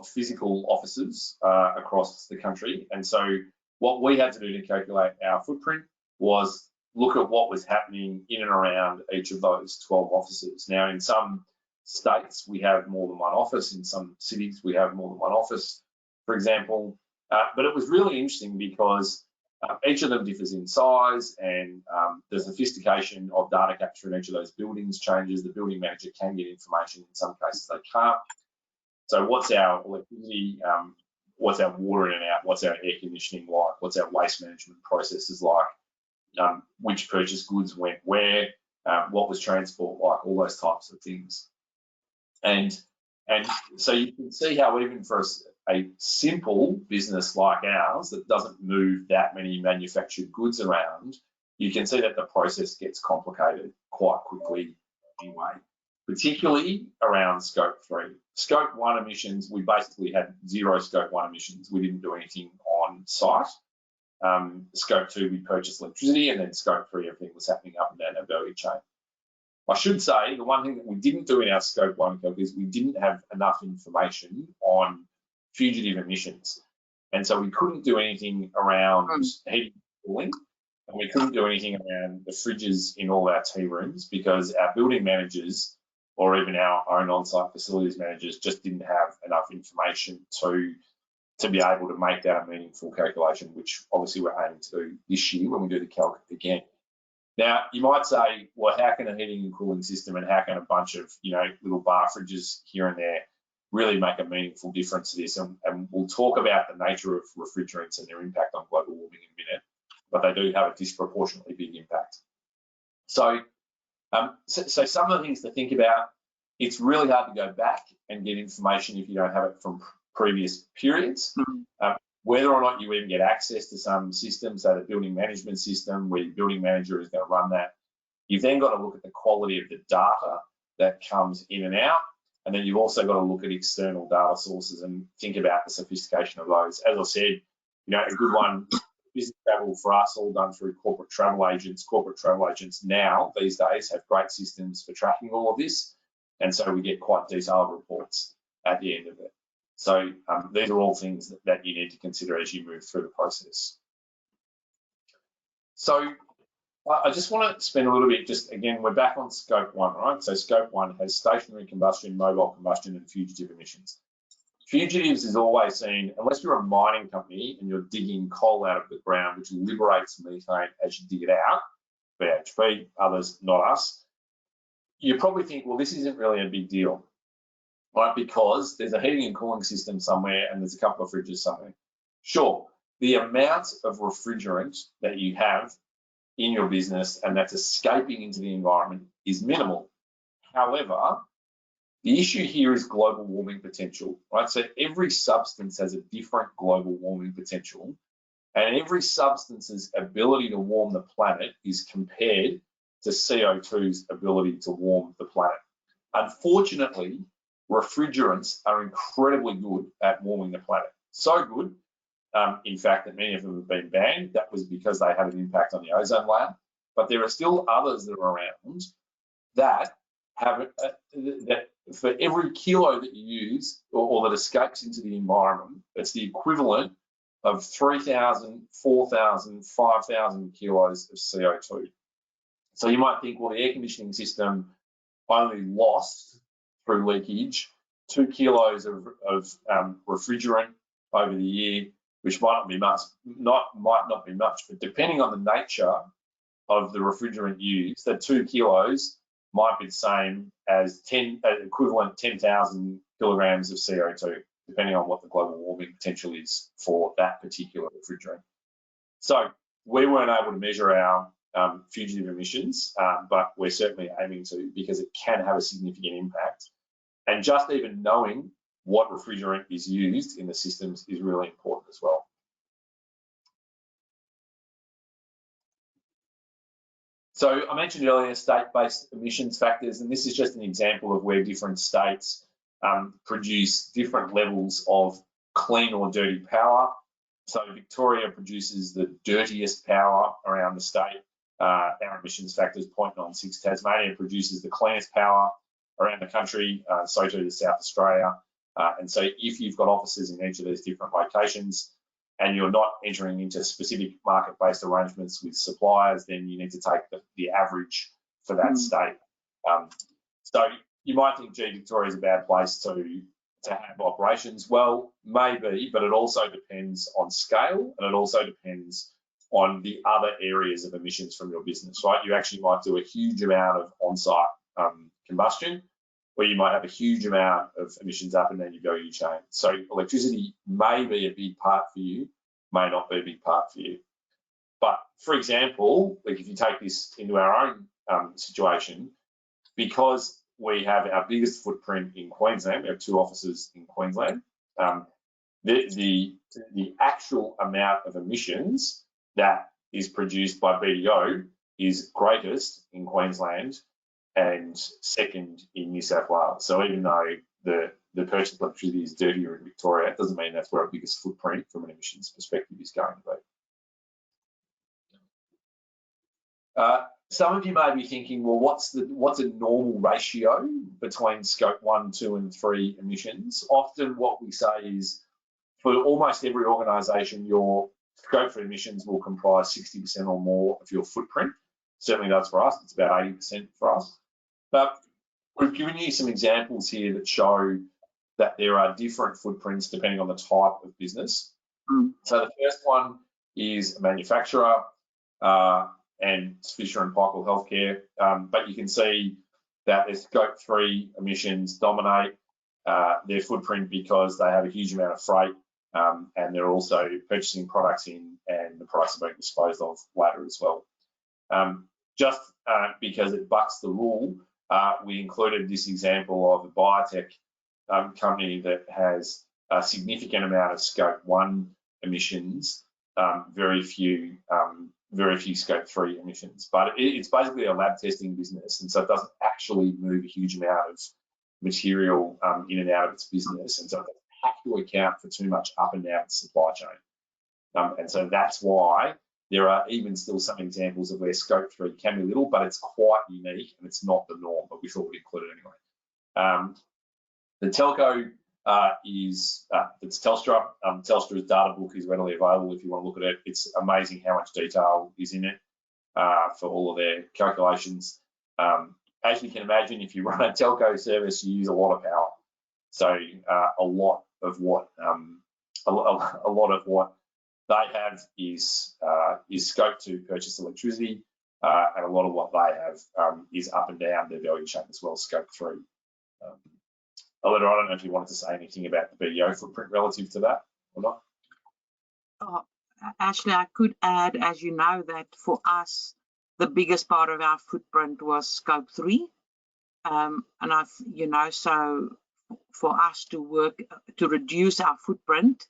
[SPEAKER 2] physical offices across the country, and so what we had to do to calculate our footprint was look at what was happening in and around each of those 12 offices. Now, in some states, we have more than one office. In some cities, we have more than one office, for example. But it was really interesting because each of them differs in size, and the sophistication of data capture in each of those buildings changes. The building manager can get information. In some cases, they can't. So what's our electricity? What's our water in and out? What's our air conditioning like? What's our waste management processes like? Which purchase goods went where? What was transport like? All those types of things. And so you can see how even for a simple business like ours that doesn't move that many manufactured goods around, you can see that the process gets complicated quite quickly anyway, particularly around Scope 3. Scope 1 emissions, we basically had zero Scope 1 emissions. We didn't do anything on site. Scope 2, we purchased electricity, and then Scope 3, everything was happening up and down our value chain. I should say the one thing that we didn't do in our Scope 1 calc is we didn't have enough information on fugitive emissions. And so we couldn't do anything around heating and cooling, and we couldn't do anything around the fridges in all our tea rooms, because our building managers or even our own on-site facilities managers just didn't have enough information to be able to make that a meaningful calculation, which obviously we're aiming to do this year when we do the calc again. Now, you might say, well, how can a heating and cooling system and how can a bunch of, little bar fridges here and there really make a meaningful difference to this? And we'll talk about the nature of refrigerants and their impact on global warming in a minute, but they do have a disproportionately big impact. So some of the things to think about, it's really hard to go back and get information if you don't have it from previous periods. Whether or not you even get access to some systems, so the building management system where your building manager is going to run that, you've then got to look at the quality of the data that comes in and out, and then you've also got to look at external data sources and think about the sophistication of those. As I said, a good one, business travel for us, all done through corporate travel agents. Corporate travel agents now, these days, have great systems for tracking all of this, and so we get quite detailed reports at the end of it. So these are all things that you need to consider as you move through the process. So I just want to spend a little bit, again, we're back on Scope 1, right? So Scope 1 has stationary combustion, mobile combustion, and fugitive emissions. Fugitives is always seen, unless you're a mining company and you're digging coal out of the ground, which liberates methane as you dig it out, BHP, others, not us, you probably think, well, this isn't really a big deal. Right, because there's a heating and cooling system somewhere and there's a couple of fridges somewhere. Sure, the amount of refrigerant that you have in your business and that's escaping into the environment is minimal. However, the issue here is global warming potential, right? So every substance has a different global warming potential, and every substance's ability to warm the planet is compared to CO2's ability to warm the planet. Unfortunately, refrigerants are incredibly good at warming the planet. So good, in fact, that many of them have been banned. That was because they had an impact on the ozone layer. But there are still others that are around that have that for every kilo that you use or that escapes into the environment, it's the equivalent of 3,000, 4,000, 5,000 kilos of CO2. So you might think, well, the air conditioning system only lost through leakage 2 kilos of refrigerant over the year, which might not be much, might not be much, but depending on the nature of the refrigerant used, that 2 kilos might be the same as equivalent 10,000 kilograms of CO2, depending on what the global warming potential is for that particular refrigerant. So we weren't able to measure our fugitive emissions, but we're certainly aiming to, because it can have a significant impact. And just even knowing what refrigerant is used in the systems is really important as well. So I mentioned earlier state-based emissions factors, and this is just an example of where different states produce different levels of clean or dirty power. So Victoria produces the dirtiest power around the state. Our emissions factor is 0.96. Tasmania produces the cleanest power around the country, so too does South Australia. And so if you've got offices in each of these different locations and you're not entering into specific market-based arrangements with suppliers, then you need to take the average for that state. So you might think, gee, Victoria is a bad place to have operations. Well, maybe, but it also depends on scale, and it also depends on the other areas of emissions from your business, right? You actually might do a huge amount of on-site combustion, or you might have a huge amount of emissions up and down your value chain. So electricity may be a big part for you, may not be a big part for you. But for example, like if you take this into our own situation, because we have our biggest footprint in Queensland, we have 2 offices in Queensland, the actual amount of emissions that is produced by BDO is greatest in Queensland and second in New South Wales. So even though the purchase of electricity is dirtier in Victoria, it doesn't mean that's where our biggest footprint from an emissions perspective is going to be. Some of you may be thinking, well, what's a normal ratio between scope 1, 2, and 3 emissions? Often what we say is for almost every organisation, your scope 3 emissions will comprise 60% or more of your footprint. Certainly does for us. It's about 80% for us. But we've given you some examples here that show that there are different footprints depending on the type of business. So the first one is a manufacturer, and Fisher and Paykel Healthcare. But you can see that their scope 3 emissions dominate their footprint because they have a huge amount of freight, and they're also purchasing products in, and the products are being disposed of later as well. Just because it bucks the rule, we included this example of a biotech company that has a significant amount of scope 1 emissions, very few scope 3 emissions. But it's basically a lab testing business, and so it doesn't actually move a huge amount of material in and out of its business, and so it doesn't have to account for too much up and down the supply chain. And so that's why there are even still some examples of where scope 3 can be little, but it's quite unique and it's not the norm, but we thought we'd include it anyway. The telco it's Telstra. Telstra's data book is readily available if you want to look at it. It's amazing how much detail is in it for all of their calculations. As you can imagine, if you run a telco service, you use a lot of power. So a lot of what they have is scope to purchase electricity, and a lot of what they have is up and down their value chain as well, scope 3. Aletta, I don't know if you wanted to say anything about the BDO footprint relative to that or not.
[SPEAKER 1] Ashley, I could add, as you know, that for us, the biggest part of our footprint was scope 3. And so for us to work to reduce our footprint,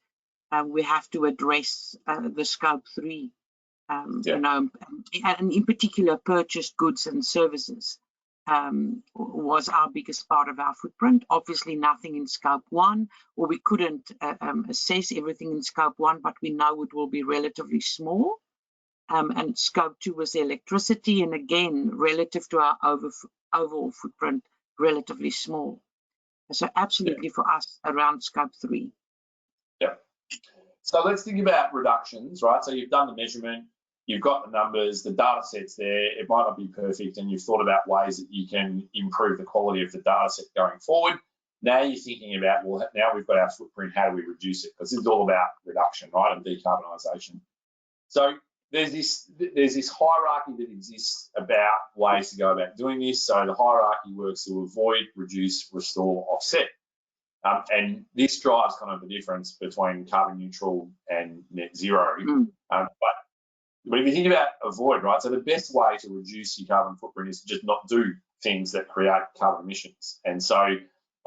[SPEAKER 1] we have to address the scope 3, and in particular purchased goods and services was our biggest part of our footprint. Obviously nothing in scope 1, or we couldn't assess everything in scope 1, but we know it will be relatively small. And scope 2 was electricity, and again, relative to our overall footprint, relatively small. So absolutely for us around scope 3.
[SPEAKER 2] Yeah. So let's think about reductions, right? So you've done the measurement, you've got the numbers, the data set's there, it might not be perfect, and you've thought about ways that you can improve the quality of the data set going forward. Now you're thinking about, well, now we've got our footprint, how do we reduce it? Because this is all about reduction, right, and decarbonisation. So there's this hierarchy that exists about ways to go about doing this. So the hierarchy works to avoid, reduce, restore, offset. And this drives kind of the difference between carbon neutral and net zero. But if you think about avoid, right, so the best way to reduce your carbon footprint is to just not do things that create carbon emissions. And so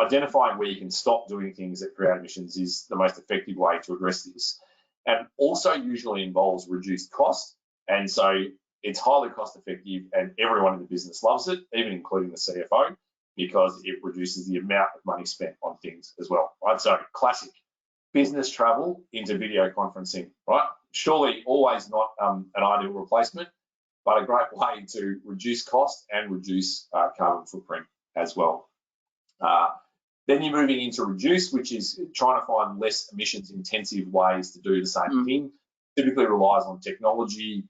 [SPEAKER 2] identifying where you can stop doing things that create emissions is the most effective way to address this. And also usually involves reduced cost. And so it's highly cost effective and everyone in the business loves it, even including the CFO, because it reduces the amount of money spent on things as well, right? So classic business travel into video conferencing, right? Surely always not an ideal replacement, but a great way to reduce cost and reduce carbon footprint as well. Then you're moving into reduce, which is trying to find less emissions intensive ways to do the same thing. Typically relies on technology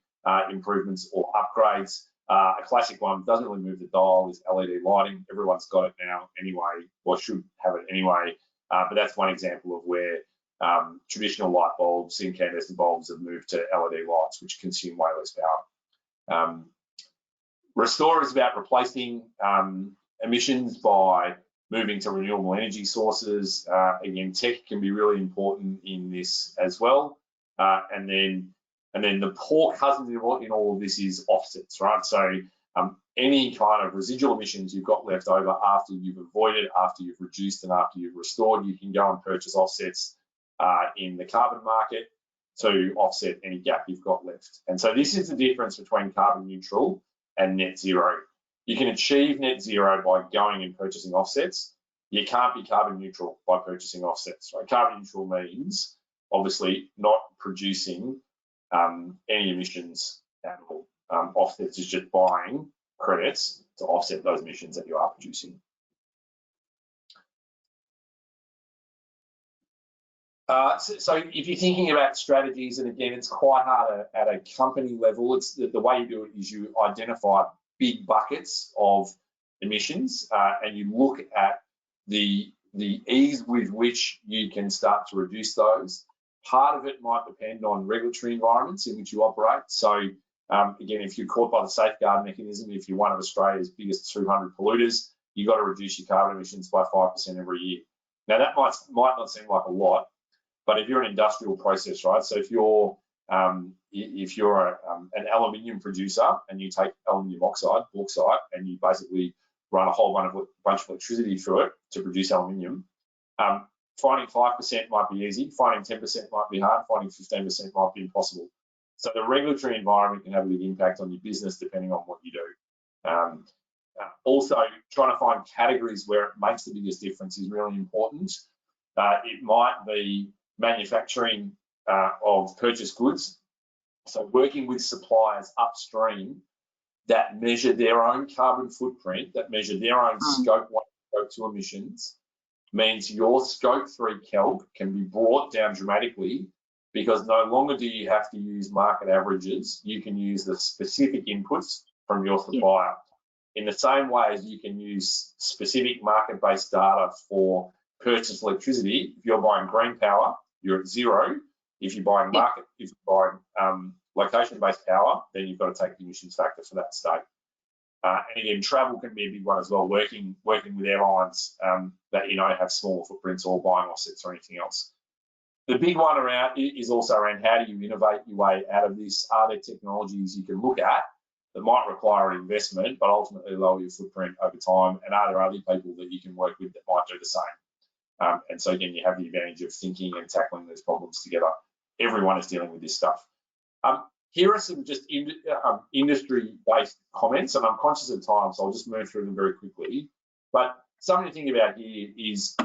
[SPEAKER 2] improvements or upgrades. A classic one, doesn't really move the dial, is LED lighting. Everyone's got it now anyway, or should have it anyway. But that's one example of where traditional light bulbs, incandescent bulbs have moved to LED lights, which consume way less power. Restore is about replacing emissions by moving to renewable energy sources. Again, tech can be really important in this as well. And then the poor cousin in all of this is offsets, right? So any kind of residual emissions you've got left over after you've avoided, after you've reduced, and after you've restored, you can go and purchase offsets in the carbon market to offset any gap you've got left. And so this is the difference between carbon neutral and net zero. You can achieve net zero by going and purchasing offsets. You can't be carbon neutral by purchasing offsets, right? Carbon neutral means obviously not producing any emissions at all. Offsets is just buying credits to offset those emissions that you are producing. So if you're thinking about strategies, and again, it's quite hard at a company level, it's the way you do it is you identify big buckets of emissions and you look at the ease with which you can start to reduce those. Part of it might depend on regulatory environments in which you operate. So again, if you're caught by the safeguard mechanism, if you're one of Australia's biggest 200 polluters, you've got to reduce your carbon emissions by 5% every year. Now that might not seem like a lot, but if you're an industrial process, right? So if you're an aluminium producer and you take aluminium oxide, bauxite, and you basically run a whole bunch of electricity through it to produce aluminium, finding 5% might be easy, finding 10% might be hard, finding 15% might be impossible. So the regulatory environment can have a big impact on your business depending on what you do. Also, trying to find categories where it makes the biggest difference is really important. It might be manufacturing of purchased goods. So working with suppliers upstream that measure their own carbon footprint, that measure their own scope 1, scope 2 emissions, means your scope 3 kelp can be brought down dramatically, because no longer do you have to use market averages. You can use the specific inputs from your supplier. In the same way as you can use specific market-based data for purchased electricity. If you're buying green power, you're at zero. If you're buying location-based power, then you've got to take the emissions factor for that state. And again, travel can be a big one as well, working with airlines that have smaller footprints or buying offsets or anything else. The big one around is also around how do you innovate your way out of this? Are there technologies you can look at that might require an investment, but ultimately lower your footprint over time? And are there other people that you can work with that might do the same? And so again, you have the advantage of thinking and tackling these problems together. Everyone is dealing with this stuff. Here are some just industry-based comments, and I'm conscious of time, so I'll just move through them very quickly. But something to think about here is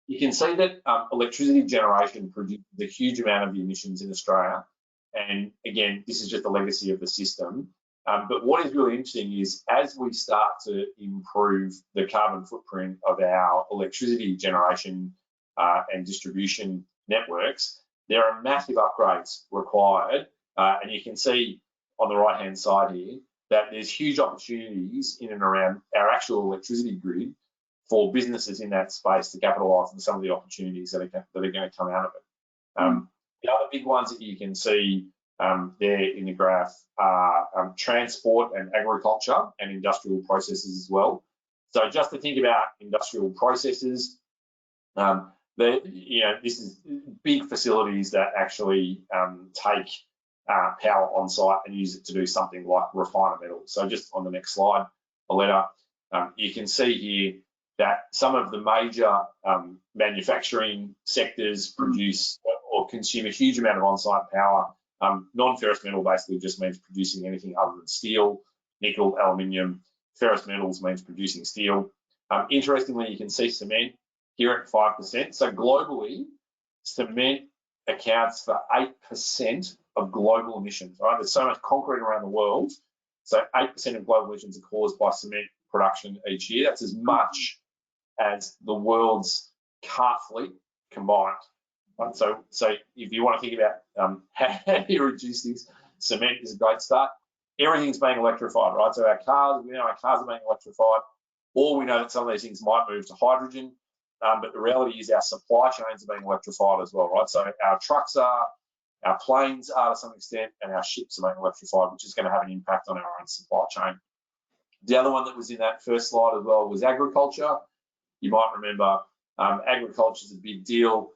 [SPEAKER 2] you can see that electricity generation produces a huge amount of the emissions in Australia. And again, this is just the legacy of the system. But what is really interesting is as we start to improve the carbon footprint of our electricity generation and distribution networks, there are massive upgrades required. And you can see on the right-hand side here that there's huge opportunities in and around our actual electricity grid for businesses in that space to capitalise on some of the opportunities that are going to come out of it. The other big ones that you can see there in the graph are transport and agriculture and industrial processes as well. So just to think about industrial processes, this is big facilities that actually take power on site and use it to do something like refine a metal. So just on the next slide, Aletta, you can see here that some of the major manufacturing sectors produce or consume a huge amount of on-site power. Non-ferrous metal basically just means producing anything other than steel, nickel, aluminium. Ferrous metals means producing steel. Interestingly, you can see cement here at 5%. So globally, cement accounts for 8% of global emissions, right? There's so much concrete around the world. So 8% of global emissions are caused by cement production each year. That's as much as the world's car fleet combined. Right? So if you want to think about how you reduce this, cement is a great start. Everything's being electrified, right? So our cars, we know our cars are being electrified, or we know that some of these things might move to hydrogen, but the reality is our supply chains are being electrified as well, right? So our trucks are, our planes are to some extent, and our ships are being electrified, which is going to have an impact on our own supply chain. The other one that was in that first slide as well was agriculture. You might remember agriculture is a big deal.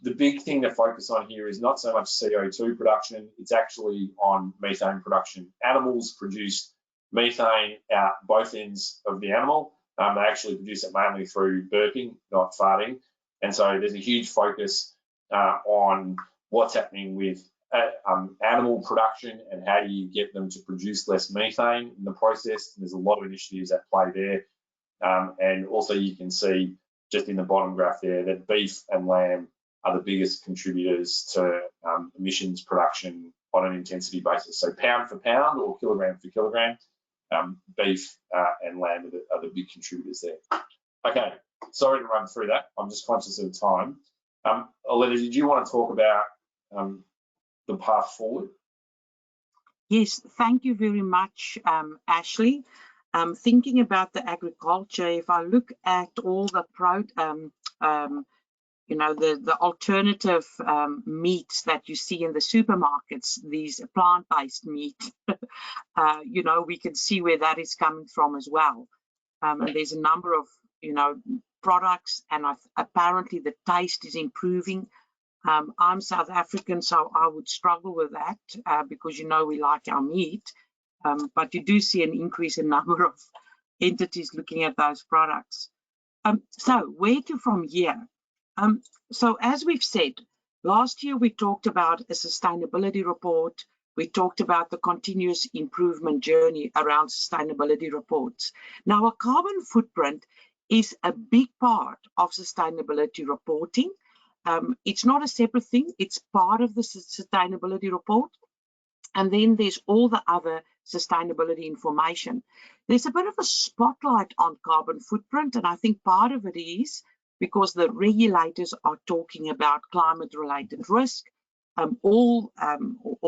[SPEAKER 2] The big thing to focus on here is not so much CO2 production, it's actually on methane production. Animals produce methane out both ends of the animal. They actually produce it mainly through burping, not farting. And so there's a huge focus on what's happening with animal production and how do you get them to produce less methane in the process. And there's a lot of initiatives at play there. And also you can see just in the bottom graph there that beef and lamb are the biggest contributors to emissions production on an intensity basis. So pound for pound or kilogram for kilogram, beef and lamb are the big contributors there. Okay, sorry to run through that. I'm just conscious of time. Aletta, did you want to talk about the path forward?
[SPEAKER 1] Yes, thank you very much, Ashley. Thinking about the agriculture, if I look at all the the alternative meats that you see in the supermarkets, these plant-based meat, we can see where that is coming from as well. And there's a number of, products, and apparently the taste is improving. I'm South African, so I would struggle with that because, we like our meat. But you do see an increase in number of entities looking at those products. So where to from here? So as we've said, last year we talked about a sustainability report. We talked about the continuous improvement journey around sustainability reports. Now, a carbon footprint is a big part of sustainability reporting. It's not a separate thing. It's part of the sustainability report. And then there's all the other sustainability information. There's a bit of a spotlight on carbon footprint, and I think part of it is because the regulators are talking about climate-related risk. Or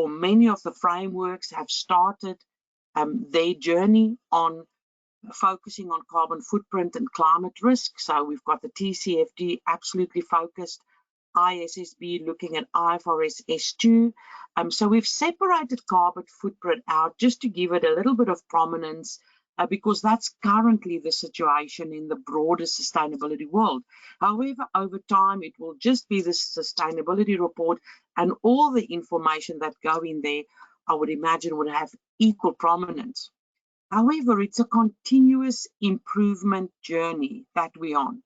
[SPEAKER 1] many of the frameworks have started their journey on focusing on carbon footprint and climate risk. So we've got the TCFD absolutely focused, ISSB looking at IFRS S2. So we've separated carbon footprint out just to give it a little bit of prominence because that's currently the situation in the broader sustainability world. However, over time, it will just be the sustainability report and all the information that go in there I would imagine, would have equal prominence. However, it's a continuous improvement journey that we're on.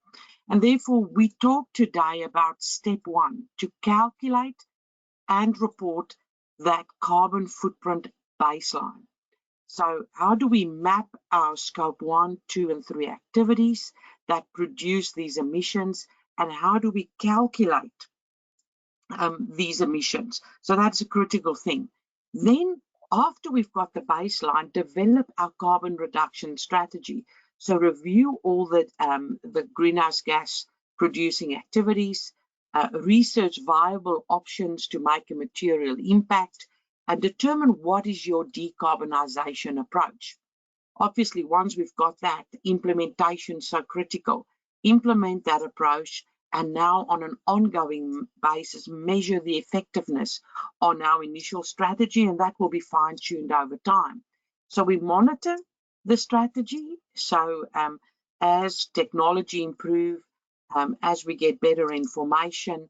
[SPEAKER 1] And therefore, we talk today about step 1, to calculate and report that carbon footprint baseline. So how do we map our scope 1, 2, and 3 activities that produce these emissions, and how do we calculate these emissions? So that's a critical thing. Then after we've got the baseline, develop our carbon reduction strategy. So review all the greenhouse gas producing activities, research viable options to make a material impact, and determine what is your decarbonization approach. Obviously, once we've got that, implementation is so critical. Implement that approach, and now on an ongoing basis, measure the effectiveness on our initial strategy, and that will be fine-tuned over time. So we monitor the strategy. So as technology improves, as we get better information,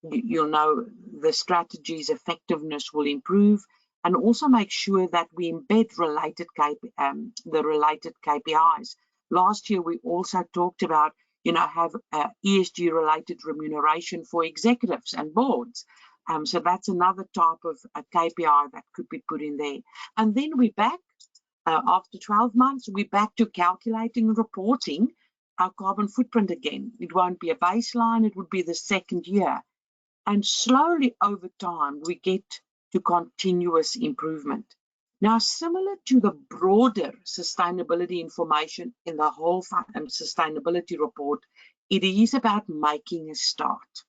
[SPEAKER 1] you'll know the strategy's effectiveness will improve, and also make sure that we embed the related KPIs. Last year, we also talked about, have ESG related remuneration for executives and boards. So that's another type of a KPI that could be put in there. And then we're back, after 12 months, we're back to calculating and reporting our carbon footprint again. It won't be a baseline, it would be the second year. And slowly over time, we get to continuous improvement. Now, similar to the broader sustainability information in the whole sustainability report, it is about making a start.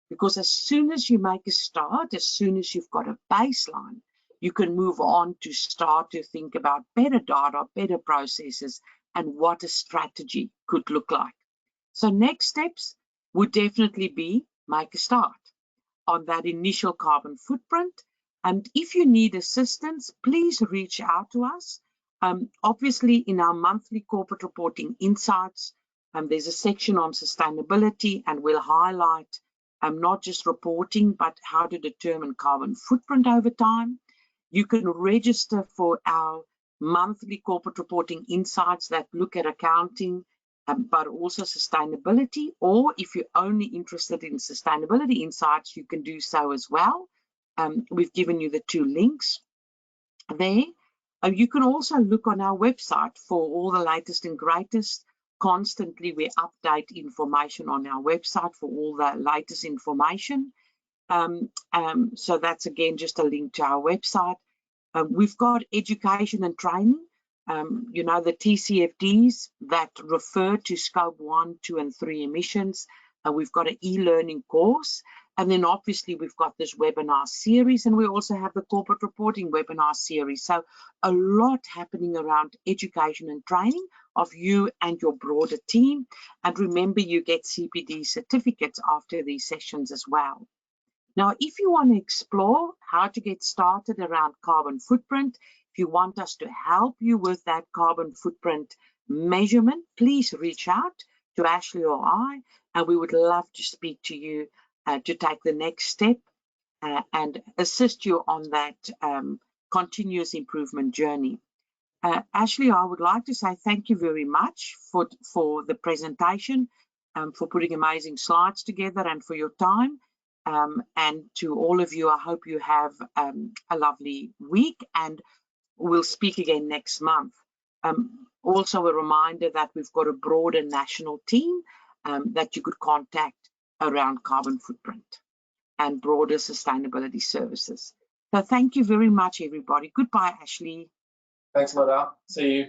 [SPEAKER 1] Because as soon as you make a start, as soon as you've got a baseline, you can move on to start to think about better data, better processes, and what a strategy could look like. So next steps would definitely be make a start on that initial carbon footprint. And if you need assistance, please reach out to us. Obviously, in our monthly corporate reporting insights, there's a section on sustainability, and we'll highlight not just reporting, but how to determine carbon footprint over time. You can register for our monthly corporate reporting insights that look at accounting, but also sustainability, or if you're only interested in sustainability insights, you can do so as well. We've given you the 2 links there. You can also look on our website for all the latest and greatest. Constantly, we update information on our website for all the latest information. So that's, again, just a link to our website. We've got education and training. The TCFDs that refer to scope 1, 2, and 3 emissions. We've got an e-learning course. And then obviously we've got this webinar series, and we also have the corporate reporting webinar series. So a lot happening around education and training of you and your broader team. And remember, you get CPD certificates after these sessions as well. Now, if you want to explore how to get started around carbon footprint, if you want us to help you with that carbon footprint measurement, please reach out to Ashley or I, and we would love to speak to you to take the next step and assist you on that continuous improvement journey. Ashley, I would like to say thank you very much for the presentation, for putting amazing slides together, and for your time. And to all of you, I hope you have a lovely week, and we'll speak again next month. Also a reminder that we've got a broader national team that you could contact around carbon footprint and broader sustainability services. So thank you very much, everybody. Goodbye, Ashley.
[SPEAKER 2] Thanks, Aletta. See you.